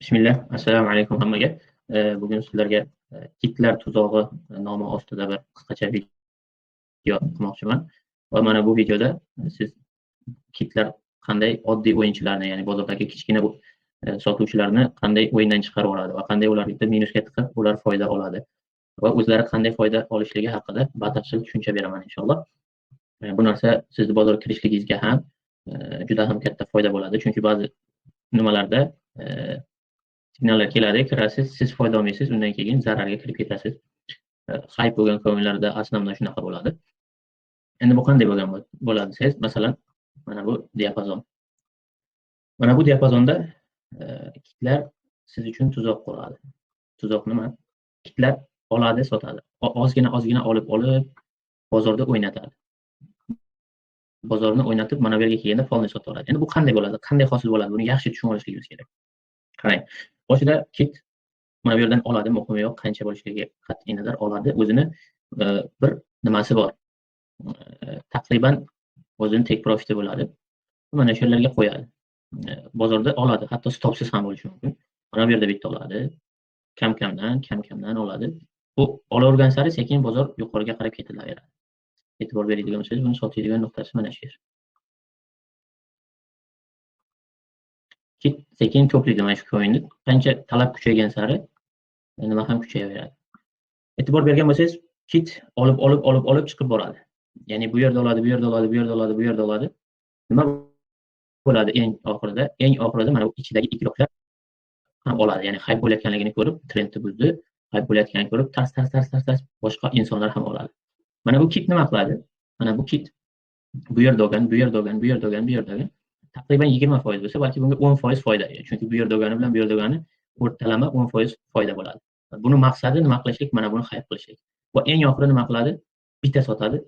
Bismillah, assalomu alaykum hammaga. Bugun sizlarga kitlar tuzog'i nomi ostida bir qisqacha video qilmoqchiman. Va mana bu videoda siz kitlar qanday oddiy o'yinchilarni, ya'ni bozordagi kichkina sotuvchilarni qanday o'yindan chiqarib oladi va qanday ularga minusga tiqib, ular foyda oladi va o'zlari qanday foyda olishligi haqida batafsil tushuncha beraman inshaalloh. Bu narsa sizni bozorga kirishligingizga ham juda ham katta foyda bo'ladi, chunki ba'zi nimalarda signallar keladi, kirasiz, siz foyda olmaysiz, undan keyin zararga kirib ketasiz. Hype bo'lgan coinlarda aslida shunaqa bo'ladi. Endi bu qanday bo'ladi desangiz, masalan, mana bu diapazon. Mana bu diapazonda kitlar siz uchun tuzoq quradi. Tuzoq nima? Kitlar oladi, sotadi. Ozgina olib bozorda o'ynatadi. Bozorni o'ynatib, mana bu yerga kelganda polni sotib oladi. Endi bu qanday bo'ladi? Qanday hosil bo'ladi? Buni yaxshi tushunib olishligimiz kerak. Qarang. Boshida kit mana bu yerdan oladi, muhimi yo'q, qancha bo'lishiga qat'iy nazar oladi. O'zini bir nimasi bor. Taqriban o'zini take profit bo'ladi. Mana shu yerlarga qo'yadi. Bozorda oladi, hatto stopsiz ham bo'lishi mumkin. Mana bu yerda bitta oladi. Kam-kamdan oladi. Bu olavergan sari sekin bozor yuqoriga qarab ketilaveradi. E'tibor beradigan bo'lsangiz, buni sotadigan nuqtasi mana shu yer. Kit sekin to'playdi mana shu coinni. Qancha talab kuchaygan sari nima ham kuchayaveradi. E'tibor bergan bo'lsangiz, kit olib chiqib boradi. Ya'ni bu yerda oladi. Nima bo'ladi eng oxirida? Eng oxirida mana bu ichidagi ikroklar ham oladi. Ya'ni hype bo'layotganligini ko'rib, trendni buzdi, hype bo'layotganini ko'rib, tars boshqa insonlar ham oladi. Mana bu kit nima qiladi? Mana bu kit bu yerda olgan. Taqriban 20% bo'lsa, balki bunga 10% foyda. Chunki bu yerda olgani bilan bu yerda olgani o'rtalama 10% foyda bo'ladi. Buni maqsadi nima qilishlik? Mana buni hype qilishlik. Va eng oxirida nima qiladi? Bitta sotadi,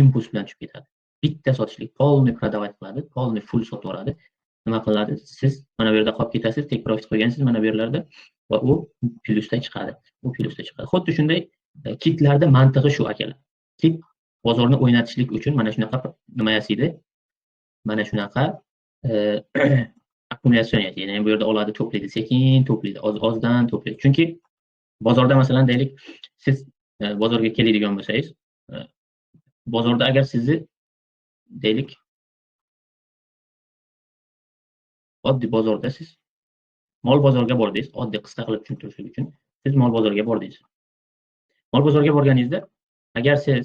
impuls bilan tushib ketadi. Bitta sotishlik, polni prodavать qiladi, polni full sotib yuboradi. Nima qiladi? Siz mana bu yerda qolib ketasiz, take profit qo'ygansiz mana bu yerlarda va u plyusda chiqadi. Xuddi shunday kitlarda mantig'i shu akalar. Kit bozorni o'ynatishlik uchun mana shunaqa nima yasaydi? Mana shunaqa akkumulyatsiya yasaydi. Ya'ni bu yerda oladi, to'playdi, sekin to'playdi, ozdan to'playdi. Chunki bozorda masalan deylik, siz bozorga keladigan bo'lsangiz, bozorda agar sizni deylik oddiy bozorda siz mol bozorga bordingiz, oddiy qisqa qilib tushuntirishlik uchun siz mol bozorga bordingiz. Mol bozorga borganingizda agar siz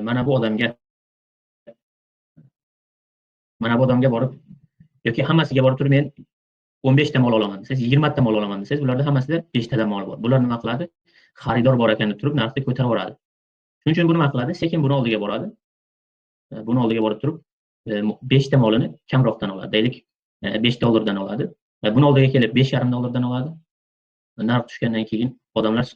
mana bu odamga borib yoki hammasiga borib turib men 15 ta mol olaman desangiz, 20 ta mol olaman desangiz, bularda hammasida 5 tadan mol bor. Bular nima qiladi? Xaridor bor ekan deb turib narxni ko'tarib yuboradi. Shuning uchun bu nima qiladi? Sekin buni oldiga boradi. Buni oldiga borib turib 5 ta molini kamroqdan oladi. Deylik $5 oladi. Buni oldiga kelib $5.5 oladi. Narx tushgandan keyin odamlar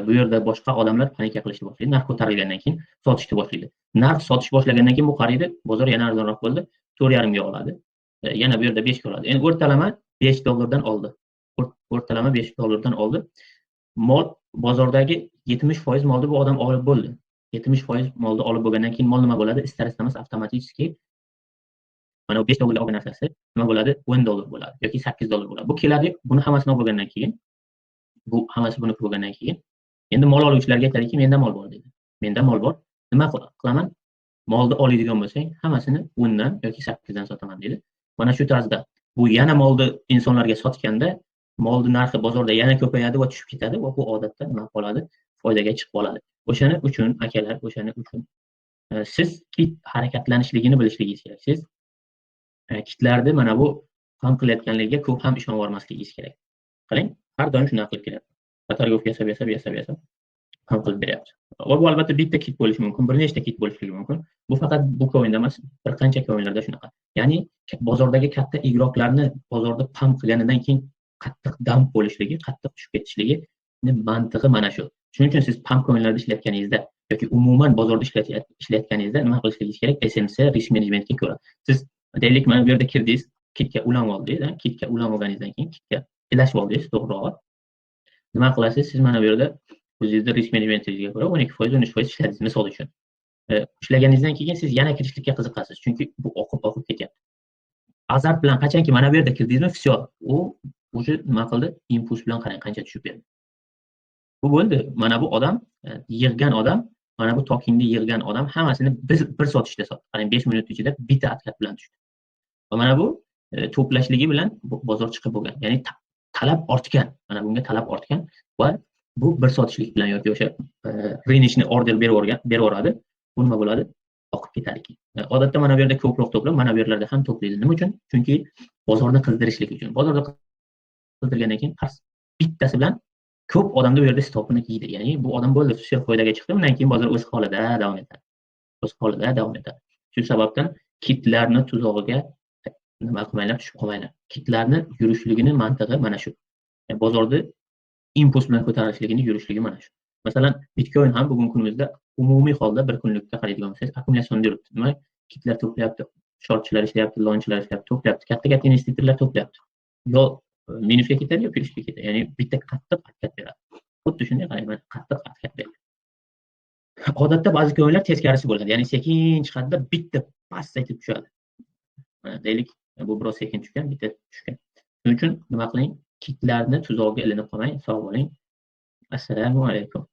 bu yerda boshqa odamlar panika qilishni boshlaydi. Narx ko'tarilgandan keyin sotishni boshlaydi. Narx sotish boshlagandan keyin bu qariydi, bozor yana arzonroq bo'ldi, 4.5 ga oladi. Yana bu yerda 5 ga oladi. Endi o'rtalama $5 oldi. O'rtalama $5 oldi. Mol bozordagi 70% molni bu odam olib bo'ldi. 70% molni olib bo'lgandan keyin mol nima bo'ladi? Istar-istamas avtomatik mana bu $5 olgan narsasi nima bo'ladi? $10 bo'ladi yoki $8 bo'ladi. Bu keladi, buni hammasini olib bo'lgandan keyin, bu hammasi buniki bo'lgandan keyin endi mol oluvchilarga aytadiki, menda mol bor dedi. Menda mol bor. Nima qilaman? Molni oladigan bo'lsang, hammasini 10 dan yoki 8 dan sotaman dedi. Mana shu tarzda bu yana molni insonlarga sotganda molni narxi bozorda yana ko'payadi va tushib ketadi va bu odatda nima qoladi? Foydaga chiqib qoladi. O'shaning uchun akalar, siz kit harakatlanishligini bilishligingiz kerak. Siz kitlarni mana bu ham qilayotganligiga ko'p ham ishonib olmasligingiz kerak. Qarang, har doim shunday qilib keladi. Batargovka yasab ham qilib beryapti. Va bu albatta bitta kit bo'lishi mumkin, bir nechta kit bo'lishi mumkin. Bu faqat bu coinda emas, bir qancha coinlarda shunaqa. Ya'ni bozordagi katta igroklarni bozorda pump qilganidan keyin qattiq dump bo'lishligi, qattiq tushib ketishligi mantig'i mana shu. Shuning uchun siz pump coinlarda ishlayotganingizda yoki umuman bozorda ishlayotganingizda nima qilishingiz kerak? SMC risk managementga ko'ra. Siz deylik mana bu yerda kirdingiz, kitga ulanib oldingiz, kitga ulanib olganingizdan keyin kitga ilashib oldingiz, to'g'rirog'i. Nima qilasiz? Siz mana bu yerda o'zingizning risk managementingizga ko'ra 12%, 13% ishladingiz misol uchun. Ishlaganingizdan keyin siz yana kirishlikka qiziqasiz, chunki bu oqib ketyapti. Azart bilan qachonki mana bu yerda kirdingizmi, все, u o'sha nima qildi? Impuls bilan qarang qancha tushib berdi. Bu bo'ldi. Mana bu odam yig'gan odam, mana bu tokenni yig'gan odam hammasini bir sotishda sotdi. Qarang 5 minut ichida bitta otkat bilan tushdi. Va mana bu to'plashligi bilan bozor chiqib bo'lgan. Ya'ni talab ortgan. Mana bunga talab ortgan va bu bir sotishlik bilan yoki o'sha renishni order berib yuboradi. Bu nima bo'ladi? Oqib ketadi keyin. Odatda mana bu yerda ko'proq to'plab, mana bu yerlarda ham to'playdi. Nima uchun? Chunki bozorni qizdirishlik uchun. Bozorda qizdirgandan keyin bittasi bilan ko'p odamni bu yerda stopini yeydi. Ya'ni bu odam bo'ldi, super foydaga chiqdi, undan keyin bozor o'z holida davom etadi. O'z holida davom etadi. Shu sababdan kitlarni tuzog'iga nima qilmanglar, tushib qolmanglar. Kitlarni yurishligini mantig'i mana shu. Bozorda impuls bilan ko'tarilishligini yurishligi mana shu. Masalan, Bitcoin ham bugungi kunimizda umumiy holda bir kunlikka qaraydigan bo'lsangiz, akkumulyatsiyonda yuribdi. Nima? Kitlar to'playapti, shortchilar ishlayapti, longchilar ishlayapti, to'playapti, katta-katta investitorlar to'playapti. Yo minusga ketadi, yo plyusga ketadi. Ya'ni bitta qattiq harakat beradi. Xuddi shunday qarang, mana qattiq harakat beradi. Odatda ba'zi ko'inlar teskarisi bo'ladi. Ya'ni sekin chiqadi, bitta pas etib tushadi. Deylik, bu biroz sekin tushgan, bitta tushgan. Shuning uchun nima qiling? Kitlarni tuzog'iga ilinib qolmang. Sog' bo'ling. Assalomu alaykum.